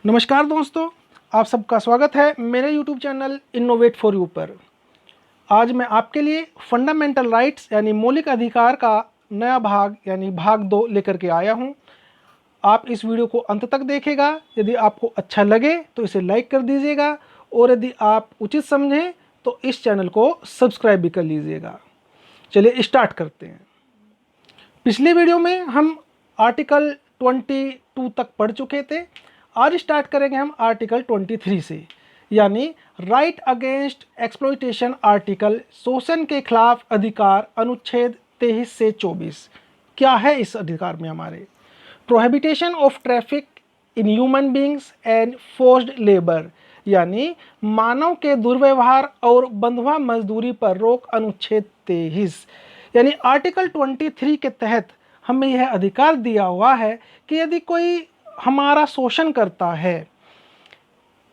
नमस्कार दोस्तों, आप सबका स्वागत है मेरे YouTube channel innovate for you पर। आज मैं आपके लिए फंडामेंटल राइट्स यानी मौलिक अधिकार का नया भाग यानी भाग 2 लेकर के आया हूं। आप इस वीडियो को अंत तक देखिएगा। यदि आपको अच्छा लगे तो इसे लाइक कर दीजिएगा और यदि आप उचित समझें तो इस चैनल को सब्सक्राइब भी कर लीजिएगा। चलिए स्टार्ट करते हैं। पिछले वीडियो में हम आर्टिकल 22 तक पढ़ चुके थे। आज स्टार्ट करेंगे हम आर्टिकल 23 से, यानी राइट अगेंस्ट एक्सप्लॉयटेशन आर्टिकल, शोषण के खिलाफ अधिकार, अनुच्छेद 23 से 24। क्या है इस अधिकार में हमारे? प्रोहिबिटेशन of traffic in human beings and forced labour, यानी मानव के दुर्व्यवहार और बंधुआ मजदूरी पर रोक, अनुच्छेद 23। यानी आर्टिकल 23 के तहत हमें यह अधिकार दिया हुआ है कि यदि कोई हमारा शोषण करता है,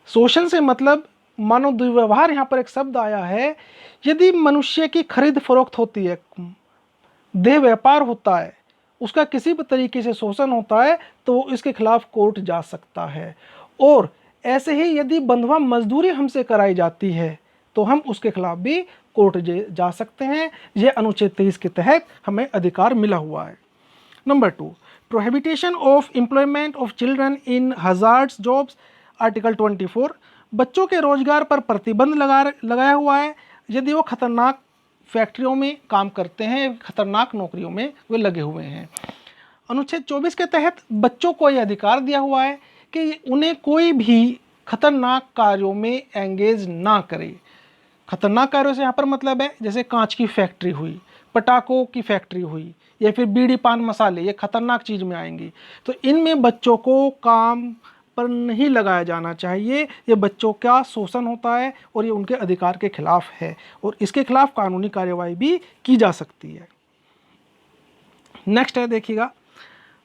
शोषण से मतलब मानव दुर्व्यवहार, यहाँ पर एक शब्द आया है। यदि मनुष्य की खरीद फरोख्त होती है, देह व्यापार होता है, उसका किसी भी तरीके से शोषण होता है तो वो इसके खिलाफ कोर्ट जा सकता है। और ऐसे ही यदि बंधुआ मजदूरी हमसे कराई जाती है तो हम उसके खिलाफ भी कोर्ट जा सकते हैं। यह अनुच्छेद 23 के तहत हमें अधिकार मिला हुआ है। Number 2, प्रोहिबिटेशन of employment of children in hazards jobs, article 24। बच्चों के रोजगार पर प्रतिबंध लगाया हुआ है यदि वो खतरनाक फैक्ट्रियों में काम करते हैं, खतरनाक नौकरियों में वे लगे हुए हैं। अनुच्छेद 24 के तहत बच्चों को यह अधिकार दिया हुआ है कि उन्हें कोई भी खतरनाक कार्यों में एंगेज ना करे। खतरनाक कार्यों से यहाँ पर मतलब है जैसे कांच की फैक्ट्री हुई, पटाखों की फैक्ट्री हुई, या फिर बीड़ी पान मसाले, ये खतरनाक चीज़ में आएंगी। तो इनमें बच्चों को काम पर नहीं लगाया जाना चाहिए। ये बच्चों का शोषण होता है और ये उनके अधिकार के खिलाफ है और इसके खिलाफ कानूनी कार्यवाही भी की जा सकती है। नेक्स्ट है, देखिएगा,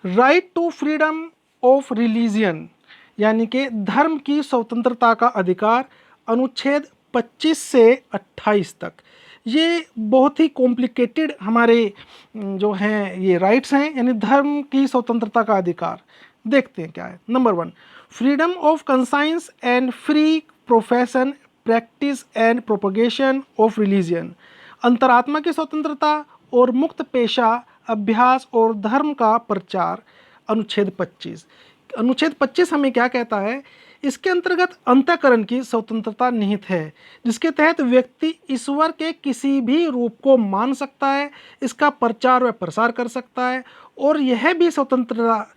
right to freedom of religion, यानी कि धर्म की स्वतंत्रता का अधिकार, अनुच्छेद 25 से 28 तक। ये बहुत ही कॉम्प्लिकेटेड हमारे जो हैं ये राइट्स हैं, यानी धर्म की स्वतंत्रता का अधिकार। देखते हैं क्या है। Number 1, freedom of conscience and free profession, practice and propagation of religion, अंतरात्मा की स्वतंत्रता और मुक्त पेशा, अभ्यास और धर्म का प्रचार, अनुच्छेद 25। अनुच्छेद 25 हमें क्या कहता है? इसके अंतर्गत अंतःकरण की स्वतंत्रता निहित है, जिसके तहत व्यक्ति ईश्वर के किसी भी रूप को मान सकता है, इसका प्रचार व प्रसार कर सकता है। और यह भी स्वतंत्रता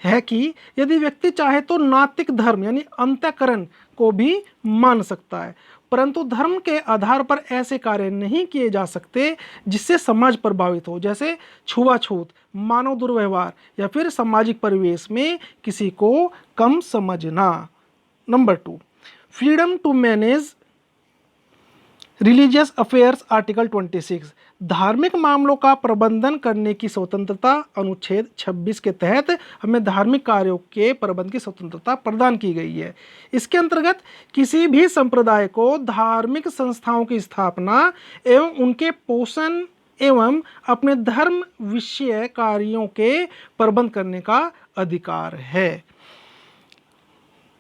है कि यदि व्यक्ति चाहे तो नास्तिक धर्म यानी अंतःकरण को भी मान सकता है, परंतु धर्म के आधार पर ऐसे कार्य नहीं किए जा सकते जिससे समाज प्रभावित हो, जैसे छुआछूत, मानव दुर्व्यवहार या फिर सामाजिक परिवेश में किसी को कम समझना। Number 2, freedom to manage religious affairs, article 26, धार्मिक मामलों का प्रबंधन करने की स्वतंत्रता, अनुच्छेद 26 के तहत हमें धार्मिक कार्यों के प्रबंध की स्वतंत्रता प्रदान की गई है। इसके अंतर्गत किसी भी संप्रदाय को धार्मिक संस्थाओं की स्थापना एवं उनके पोषण एवं अपने धर्म विषय कार्यों के प्रबंध करने का अधिकार है।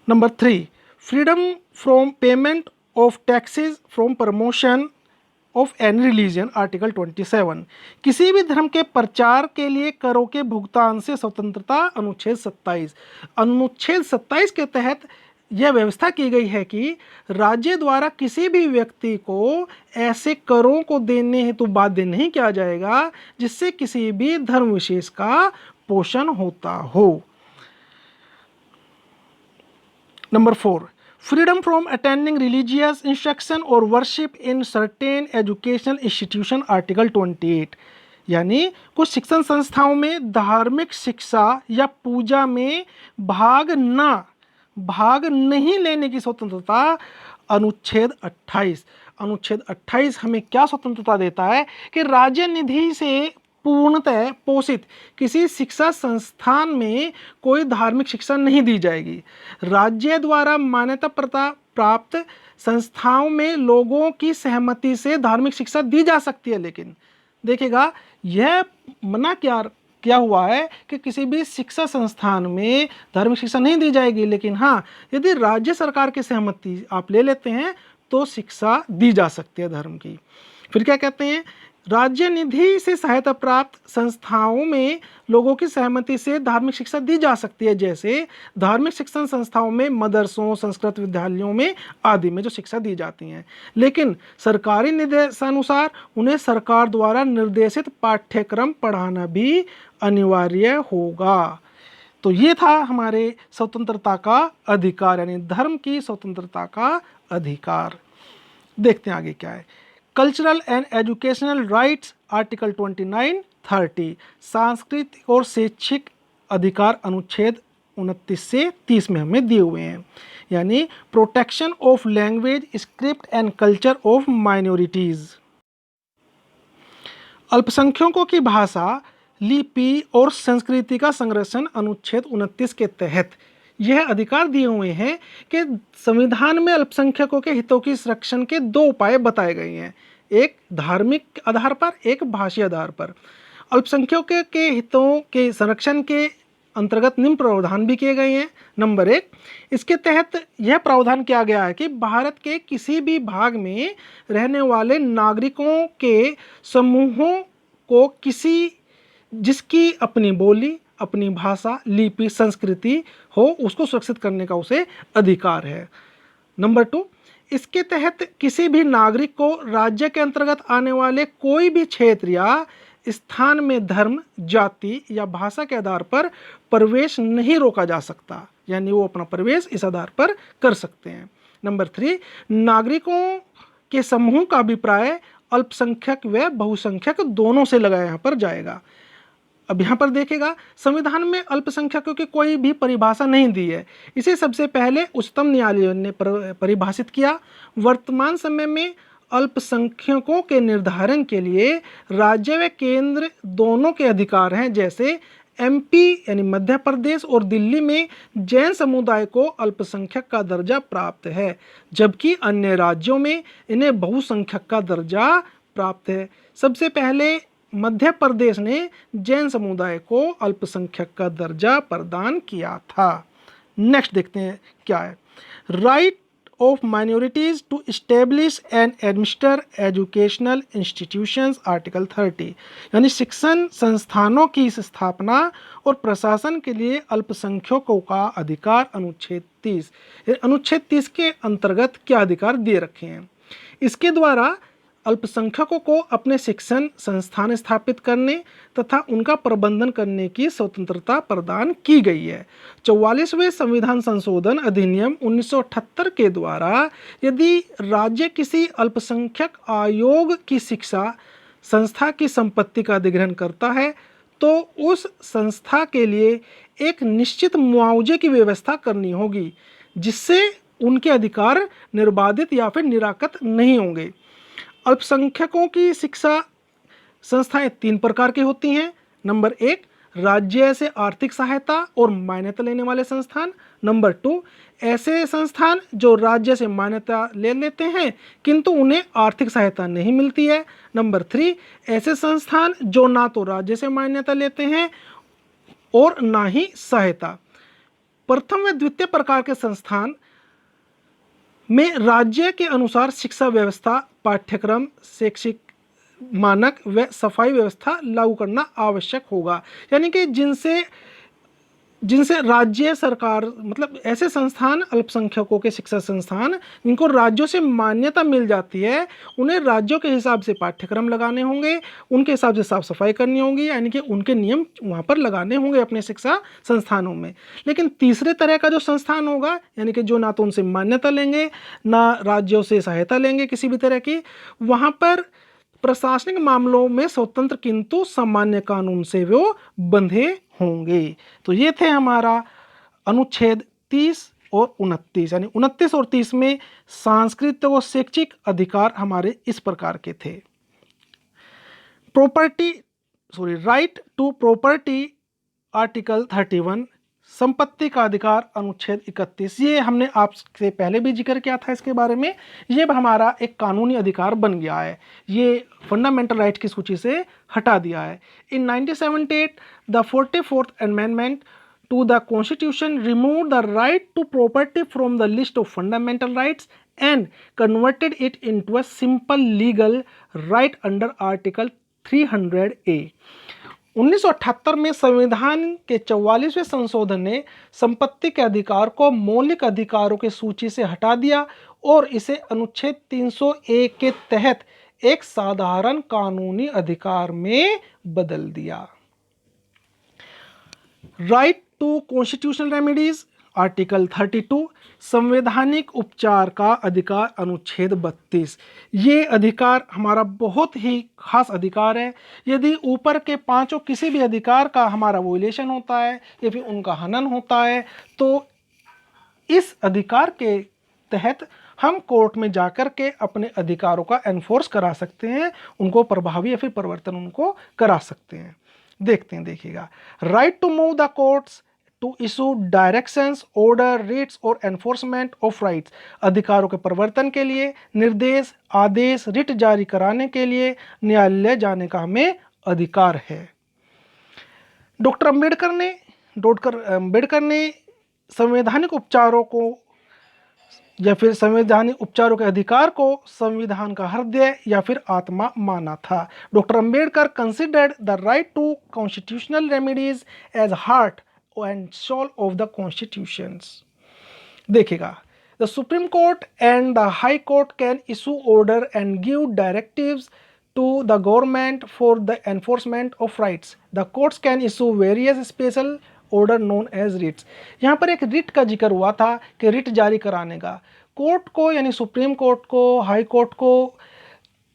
Number 3, freedom from payment of taxes from promotion of any religion, article 27, किसी भी धर्म के प्रचार के लिए करों के भुगतान से स्वतंत्रता, अनुच्छेद 27। अनुच्छेद 27 के तहत यह व्यवस्था की गई है कि राज्य द्वारा किसी भी व्यक्ति को ऐसे करों को देने हेतु बाध्य नहीं किया जाएगा जिससे किसी भी धर्म विशेष का पोषण होता हो। Number 4, freedom from attending religious instruction or worship in certain educational institution, article 28, यानी कुछ शिक्षण संस्थाओं में धार्मिक शिक्षा या पूजा में भाग नहीं लेने की स्वतंत्रता, अनुच्छेद 28। अनुच्छेद 28 हमें क्या स्वतंत्रता देता है कि राज्य निधि से पूर्णतः पोषित किसी शिक्षा संस्थान में कोई धार्मिक शिक्षा नहीं दी जाएगी। राज्य द्वारा मान्यता प्राप्त संस्थाओं में लोगों की सहमति से धार्मिक शिक्षा दी जा सकती है, लेकिन देखिएगा यह मना क्या क्या हुआ है कि किसी भी शिक्षा संस्थान में धार्मिक शिक्षा नहीं दी जाएगी, लेकिन हाँ, यदि राज्य सरकार की सहमति आप ले लेते हैं तो शिक्षा दी जा सकती है धर्म की। फिर क्या कहते हैं, राज्य निधि से सहायता प्राप्त संस्थाओं में लोगों की सहमति से धार्मिक शिक्षा दी जा सकती है, जैसे धार्मिक शिक्षण संस्थाओं में, मदरसों, संस्कृत विद्यालयों में आदि में जो शिक्षा दी जाती हैं। लेकिन सरकारी निर्देशानुसार उन्हें सरकार द्वारा निर्देशित पाठ्यक्रम पढ़ाना भी अनिवार्य होगा। तो ये था हमारे स्वतंत्रता का अधिकार, यानी धर्म की स्वतंत्रता का अधिकार। देखते हैं आगे क्या है। Cultural and educational rights article 29-30, सांस्कृतिक और शैक्षिक अधिकार अनुच्छेद 29 से 30 में हमें दिए हुए हैं, यानी protection of language, script and culture of minorities. अल्पसंख्यकों की भाषा, लिपि और संस्कृति का संरक्षण अनुच्छेद 29 के तहत यह अधिकार दिए हुए हैं कि संविधान में अल्पसंख्यकों के हितों की संरक्षण के दो उपाय बताए गए हैं, एक धार्मिक आधार पर, एक भाषीय आधार पर। अल्पसंख्यकों के हितों के संरक्षण के अंतर्गत निम्न प्रावधान भी किए गए हैं। नंबर 1, इसके तहत यह प्रावधान किया गया है कि भारत के किसी भी भाग में रहने वाले नागरिकों के समूहों को जिसकी अपनी बोली, अपनी भाषा, लिपि, संस्कृति हो, उसको सुरक्षित करने का उसे अधिकार है। नंबर 2, इसके तहत किसी भी नागरिक को राज्य के अंतर्गत आने वाले कोई भी क्षेत्र या स्थान में धर्म, जाति या भाषा के आधार पर प्रवेश नहीं रोका जा सकता, यानी वो अपना प्रवेश इस आधार पर कर सकते हैं। नंबर 3, नागरिकों के समूह का अभिप्राय अल्पसंख्यक व बहुसंख्यक दोनों से लगाया यहाँ पर जाएगा। अब यहाँ पर देखेगा, संविधान में अल्पसंख्यकों की कोई भी परिभाषा नहीं दी है, इसे सबसे पहले उच्चतम न्यायालय ने परिभाषित किया। वर्तमान समय में अल्पसंख्यकों के निर्धारण के लिए राज्य व केंद्र दोनों के अधिकार हैं, जैसे एमपी यानी मध्य प्रदेश और दिल्ली में जैन समुदाय को अल्पसंख्यक का दर्जा प्राप्त है, जबकि अन्य राज्यों में इन्हें बहुसंख्यक का दर्जा प्राप्त है। सबसे पहले मध्य प्रदेश ने जैन समुदाय को अल्पसंख्यक का दर्जा प्रदान किया था। नेक्स्ट देखते हैं क्या है। Right of minorities to establish and administer educational institutions article 30, यानी शिक्षण संस्थानों की स्थापना और प्रशासन के लिए अल्पसंख्यकों का अधिकार अनुच्छेद 30। अनुच्छेद 30 के अंतर्गत क्या अधिकार दिए रखे हैं, इसके द्वारा अल्पसंख्यकों को अपने शिक्षण संस्थान स्थापित करने तथा उनका प्रबंधन करने की स्वतंत्रता प्रदान की गई है। 44वें संविधान संशोधन अधिनियम 1978 के द्वारा यदि राज्य किसी अल्पसंख्यक आयोग की शिक्षा संस्था की संपत्ति का अधिग्रहण करता है तो उस संस्था के लिए एक निश्चित मुआवजे की व्यवस्था करनी होगी, जिससे उनके अधिकार निर्बाधित या फिर निराकृत नहीं होंगे। अल्पसंख्यकों की शिक्षा संस्थाएं 3 प्रकार की होती हैं। नंबर 1, राज्य से आर्थिक सहायता और मान्यता लेने वाले संस्थान। नंबर 2, ऐसे संस्थान जो राज्य से मान्यता ले लेते हैं किंतु उन्हें आर्थिक सहायता नहीं मिलती है। नंबर 3, ऐसे संस्थान जो ना तो राज्य से मान्यता लेते हैं और ना ही सहायता। प्रथम व द्वितीय प्रकार के संस्थान में राज्य के अनुसार शिक्षा व्यवस्था, पाठ्यक्रम, शैक्षिक मानक व सफाई व्यवस्था लागू करना आवश्यक होगा, यानी कि जिनसे राज्य सरकार, मतलब ऐसे संस्थान, अल्पसंख्यकों के शिक्षा संस्थान जिनको राज्यों से मान्यता मिल जाती है, उन्हें राज्यों के हिसाब से पाठ्यक्रम लगाने होंगे, उनके हिसाब से साफ सफाई करनी होगी, यानी कि उनके नियम वहाँ पर लगाने होंगे अपने शिक्षा संस्थानों में। लेकिन तीसरे तरह का जो संस्थान होगा, यानी कि जो ना तो उनसे मान्यता लेंगे ना राज्यों से सहायता लेंगे किसी भी तरह की, वहाँ पर प्रशासनिक मामलों में स्वतंत्र किंतु सामान्य कानून से वो बंधे होंगे। तो ये थे हमारा अनुच्छेद 30 और 29, यानी 29 और 30 में सांस्कृतिक और शैक्षिक अधिकार हमारे इस प्रकार के थे। राइट टू प्रॉपर्टी आर्टिकल 31, संपत्ति का अधिकार अनुच्छेद 31, ये हमने आपसे पहले भी जिक्र किया था इसके बारे में। ये हमारा एक कानूनी अधिकार बन गया है, ये फंडामेंटल राइट की सूची से हटा दिया है। इन 1978 the 44th amendment to the Constitution removed the right to property from the list of fundamental rights and converted it into a simple legal right under Article 300A। 1978 में संविधान के 44वें संशोधन ने संपत्ति के अधिकार को मौलिक अधिकारों की सूची से हटा दिया और इसे अनुच्छेद 301 के तहत एक साधारण कानूनी अधिकार में बदल दिया। Right to constitutional remedies article 32, संवैधानिक उपचार का अधिकार अनुच्छेद 32। ये अधिकार हमारा बहुत ही खास अधिकार है। यदि ऊपर के पांचों किसी भी अधिकार का हमारा वोलेशन होता है या फिर उनका हनन होता है तो इस अधिकार के तहत हम कोर्ट में जाकर के अपने अधिकारों का एनफोर्स करा सकते हैं, उनको प्रभावी या फिर परिवर्तन उनको करा सकते हैं। देखते हैं, देखिएगा। Right to move the courts to issue directions, order, writs और एनफोर्समेंट ऑफ राइट्स, अधिकारों के परिवर्तन के लिए निर्देश, आदेश, रिट जारी कराने के लिए न्यायालय जाने का हमें अधिकार है। डॉक्टर अम्बेडकर ने संवैधानिक उपचारों को या फिर संवैधानिक उपचारों के अधिकार को संविधान का हृदय या फिर आत्मा माना था। Doctor Ambedkar considered the right to constitutional remedies as heart and soul of the constitutions. देखिएगा, the supreme court and the high court can issue order and give directives to the government for the enforcement of rights. The courts can issue various special order known as writs। यहाँ पर एक writ का जिक्र हुआ था कि writ जारी कराने का कोर्ट को यानी सुप्रीम कोर्ट को, हाई कोर्ट को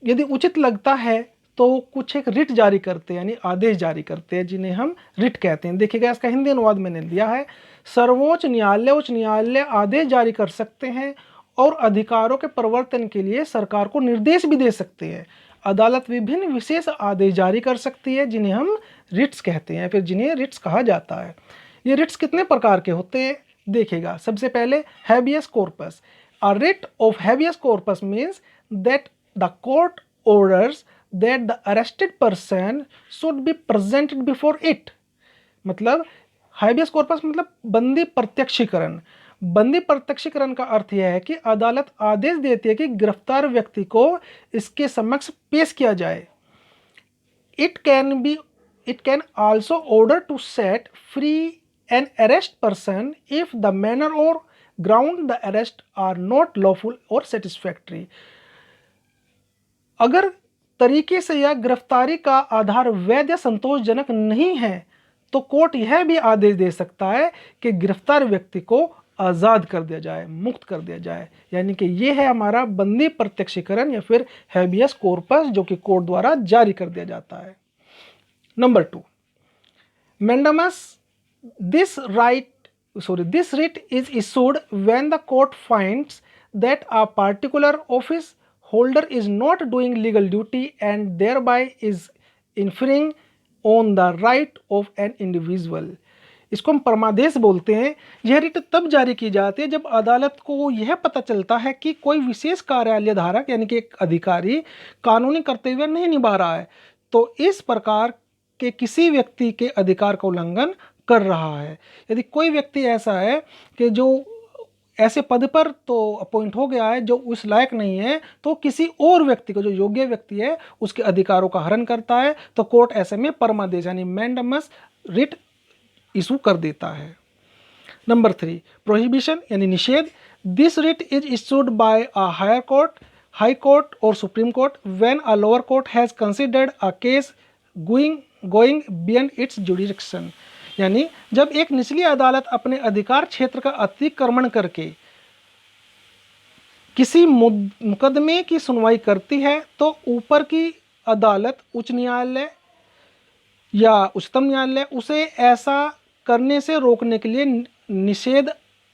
यदि उचित लगता है तो कुछ एक रिट जारी करते हैं यानी आदेश जारी करते हैं, जिन्हें हम रिट कहते हैं। देखिएगा, इसका हिंदी अनुवाद मैंने दिया है। सर्वोच्च न्यायालय, उच्च न्यायालय आदेश जारी कर सकते हैं और अधिकारों के परिवर्तन के लिए सरकार को निर्देश भी दे सकते हैं। अदालत विभिन्न विशेष आदेश जारी कर सकती है जिन्हें हम रिट्स कहते हैं, फिर जिन्हें रिट्स कहा जाता है। ये रिट्स कितने प्रकार के होते हैं देखिएगा। सबसे पहले habeas corpus. A writ of habeas corpus means that the court orders that the arrested person should be presented before it. मतलब हैबियस कॉर्पस मतलब बंदी प्रत्यक्षीकरण। बंदी प्रत्यक्षीकरण का अर्थ यह है कि अदालत आदेश देती है कि गिरफ्तार व्यक्ति को इसके समक्ष पेश किया जाए। It can also order to set free an arrest person if the manner or ground the arrest are not lawful or satisfactory. अगर तरीके से या गिरफ्तारी का आधार वैध या संतोषजनक नहीं है तो कोर्ट यह भी आदेश दे सकता है कि गिरफ्तार व्यक्ति को आज़ाद कर दिया जाए, मुक्त कर दिया जाए। यानी कि ये है हमारा बंदी प्रत्यक्षीकरण या फिर हैबियस कॉर्पस जो कि कोर्ट द्वारा जारी कर दिया जाता है। Number 2, mandamus. This writ is issued when the court finds that a particular office holder is not doing legal duty and thereby is infringe on the right of an individual. इसको हम परमादेश बोलते हैं। यह रिट तब जारी की जाती है जब अदालत को यह पता चलता है कि कोई विशेष कार्यालय धारक यानी कि एक अधिकारी कानूनी कर्तव्य नहीं निभा रहा है, तो इस प्रकार के किसी व्यक्ति के अधिकार का उल्लंघन कर रहा है। यदि कोई व्यक्ति ऐसा है कि जो ऐसे पद पर तो अपॉइंट हो गया है जो उस लायक नहीं है, तो किसी और व्यक्ति को, जो योग्य व्यक्ति है, उसके अधिकारों का हनन करता है, तो कोर्ट ऐसे में परमादेश यानी मैंडामस रिट इशू कर देता है। नंबर 3, प्रोहिबिशन यानी निषेध। This writ is issued by a higher court, high court or supreme court when a lower court has considered a case going beyond its jurisdiction. यानी जब एक निचली अदालत अपने अधिकार क्षेत्र का अतिक्रमण करके किसी मुकदमे की सुनवाई करती है तो ऊपर की अदालत, उच्च न्यायालय या उच्चतम न्यायालय, उसे ऐसा करने से रोकने के लिए निषेध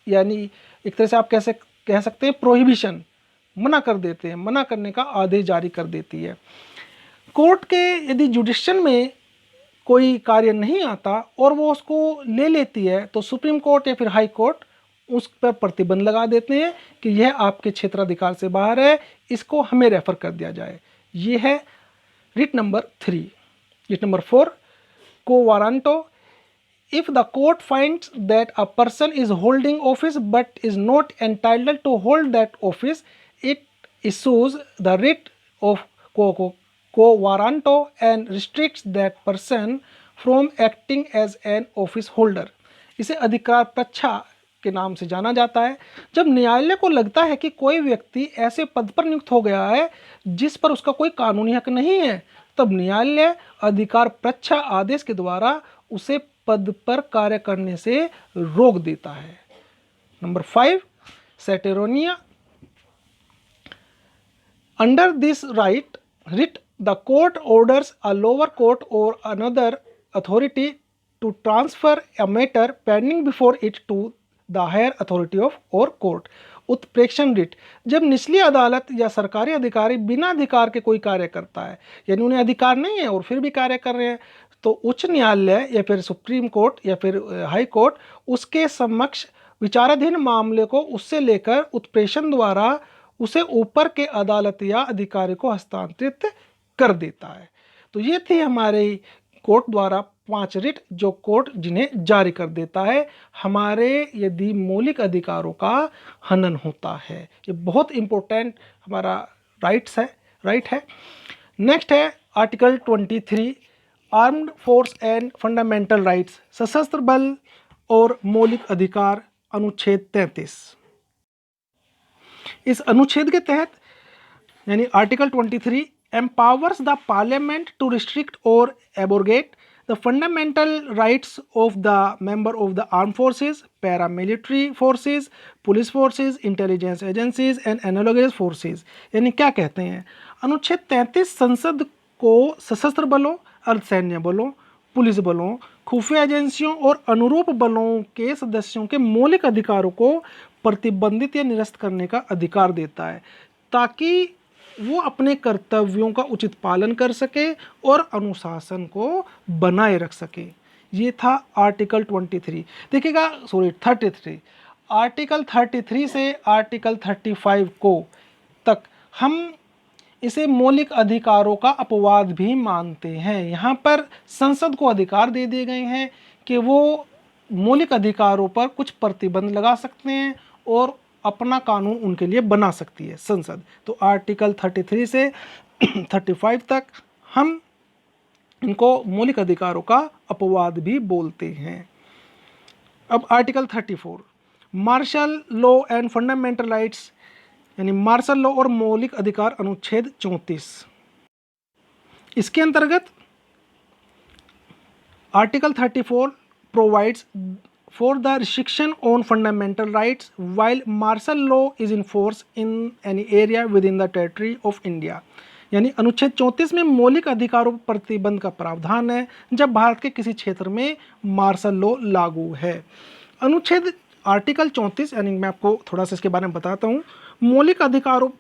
यानी एक तरह से आप कह सकते हैं प्रोहिबिशन, मना कर देते हैं, मना करने का आदेश जारी कर देती है। कोर्ट के यदि जुडिक्शन में कोई कार्य नहीं आता और वो उसको ले लेती है तो सुप्रीम कोर्ट या फिर हाई कोर्ट उस पर प्रतिबंध लगा देते हैं कि यह आपके क्षेत्राधिकार से बाहर है, इसको हमें रेफर कर दिया जाए। ये है रिट नंबर 3। रिट नंबर 4, को warranto. If the court finds that a person is holding office but is not entitled to hold that office, it issues the writ of quo warranto and restricts that person from acting as an office holder. इसे अधिकार प्रच्छा के नाम से जाना जाता है। जब न्यायालय को लगता है कि कोई व्यक्ति ऐसे पद पर नियुक्त हो गया है जिस पर उसका कोई कानूनी हक नहीं है, तब न्यायालय अधिकार प्रच्छा आदेश के द्वारा उसे पद पर कार्य करने से रोक देता है। Number 5, certiorari. Under this writ the court orders a lower court or another authority to transfer a matter pending before it to the higher authority of or court. उत्प्रेक्षण रिट, जब निचली अदालत या सरकारी अधिकारी बिना अधिकार के कोई कार्य करता है, यानी उन्हें अधिकार नहीं है और फिर भी कार्य कर रहे हैं, तो उच्च न्यायालय या फिर सुप्रीम कोर्ट या फिर हाई कोर्ट उसके समक्ष विचाराधीन मामले को उससे लेकर उत्प्रेषण द्वारा उसे ऊपर के अदालत या अधिकारी को हस्तांतरित कर देता है। तो ये थी हमारे कोर्ट द्वारा 5 रिट जो कोर्ट जिन्हें जारी कर देता है हमारे यदि मौलिक अधिकारों का हनन होता है। ये बहुत इंपॉर्टेंट हमारा राइट है। नेक्स्ट है article 23, armed force and fundamental rights, सशस्त्र बल और मौलिक अधिकार, अनुच्छेद 33। इस अनुच्छेद के तहत यानी article 23 empowers the parliament to restrict or abrogate the fundamental rights of the member of the armed forces, paramilitary forces, police forces, intelligence agencies and analogous forces। यानी क्या कहते हैं, अनुच्छेद 33 संसद को सशस्त्र बलों, अर्धसैन्य बलों, पुलिस बलों, खुफिया एजेंसियों और अनुरूप बलों के सदस्यों के मौलिक अधिकारों को प्रतिबंधित या निरस्त करने का अधिकार देता है ताकि वो अपने कर्तव्यों का उचित पालन कर सके और अनुशासन को बनाए रख सके। ये था आर्टिकल 23। देखिएगा 33। आर्टिकल 33 से आर्टिकल 35 को तक हम इसे मौलिक अधिकारों का अपवाद भी मानते हैं। यहाँ पर संसद को अधिकार दे दिए गए हैं कि वो मौलिक अधिकारों पर कुछ प्रतिबंध लगा सकते हैं और अपना कानून उनके लिए बना सकती है संसद। तो आर्टिकल 33 से 35 तक हम इनको मौलिक अधिकारों का अपवाद भी बोलते हैं। अब article 34, martial law and fundamental rights यानी मार्शल लॉ और मौलिक अधिकार, अनुच्छेद 34। इसके अंतर्गत article 34 provides for the restriction on fundamental rights while martial law is in force in any area within the territory of India। यानी अनुच्छेद 34 में मौलिक अधिकारों पर प्रतिबंध का प्रावधान है जब भारत के किसी क्षेत्र में मार्शल लॉ लागू है। अनुच्छेद आर्टिकल 34 यानी मैं आपको थोड़ा सा इसके बारे में बताता हूँ, मौलिक अधिकारों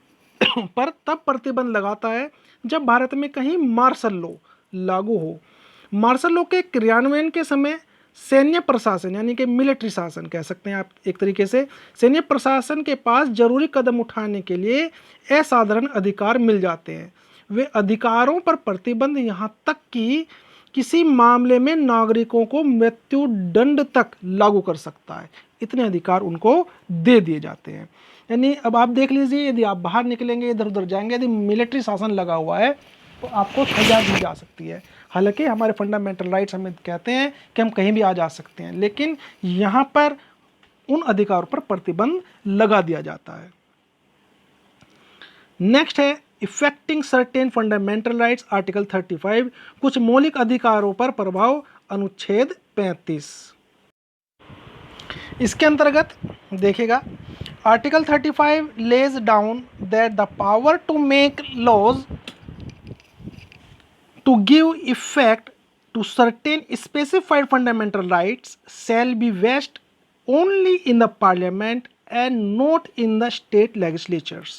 पर तब प्रतिबंध लगाता है जब भारत में कहीं मार्शल लॉ लागू हो। मार्शल लॉ के क्रियान्वयन के समय सैन्य प्रशासन यानी कि मिलिट्री शासन कह सकते हैं आप एक तरीके से, सैन्य प्रशासन के पास जरूरी कदम उठाने के लिए असाधारण अधिकार मिल जाते हैं। वे अधिकारों पर प्रतिबंध यहाँ तक कि किसी मामले में नागरिकों को मृत्यु दंड तक लागू कर सकता है, इतने अधिकार उनको दे दिए जाते हैं। यानी अब आप देख लीजिए, यदि आप बाहर निकलेंगे, इधर उधर जाएंगे, यदि मिलिट्री शासन लगा हुआ है तो आपको सजा दी जा सकती है। हालांकि हमारे फंडामेंटल राइट्स हमें कहते हैं कि हम कहीं भी आ जा सकते हैं, लेकिन यहाँ पर उन अधिकारों पर प्रतिबंध लगा दिया जाता है। नेक्स्ट है affecting certain fundamental rights, article 35, कुछ मौलिक अधिकारों पर प्रभाव, अनुच्छेद 35। इसके अंतर्गत देखिएगा article 35 lays down that the power to make laws to give effect to certain specified fundamental rights shall be vested only in the parliament and not in the state legislatures।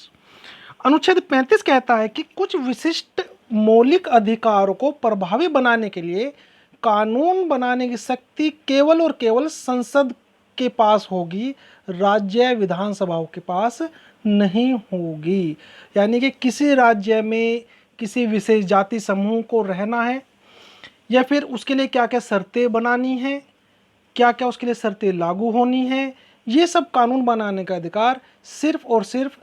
अनुच्छेद 35 कहता है कि कुछ विशिष्ट मौलिक अधिकारों को प्रभावी बनाने के लिए कानून बनाने की शक्ति केवल और केवल संसद के पास होगी, राज्य विधानसभाओं के पास नहीं होगी। यानी कि किसी राज्य में किसी विशेष जाति समूह को रहना है या फिर उसके लिए क्या क्या शर्तें बनानी हैं, क्या क्या उसके लिए शर्तें लागू होनी हैं, ये सब कानून बनाने का अधिकार सिर्फ और सिर्फ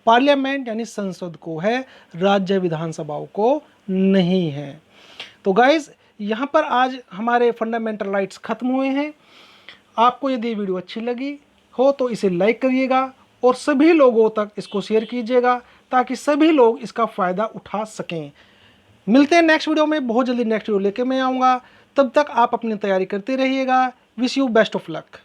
पार्लियामेंट यानी संसद को है, राज्य विधानसभाओं को नहीं है। तो गाइज यहाँ पर आज हमारे फंडामेंटल राइट्स खत्म हुए हैं। आपको यदि वीडियो अच्छी लगी हो तो इसे लाइक करिएगा और सभी लोगों तक इसको शेयर कीजिएगा ताकि सभी लोग इसका फ़ायदा उठा सकें। मिलते हैं नेक्स्ट वीडियो में, बहुत जल्दी नेक्स्ट वीडियो लेके मैं आऊँगा। तब तक आप अपनी तैयारी करते रहिएगा। Wish you best of luck.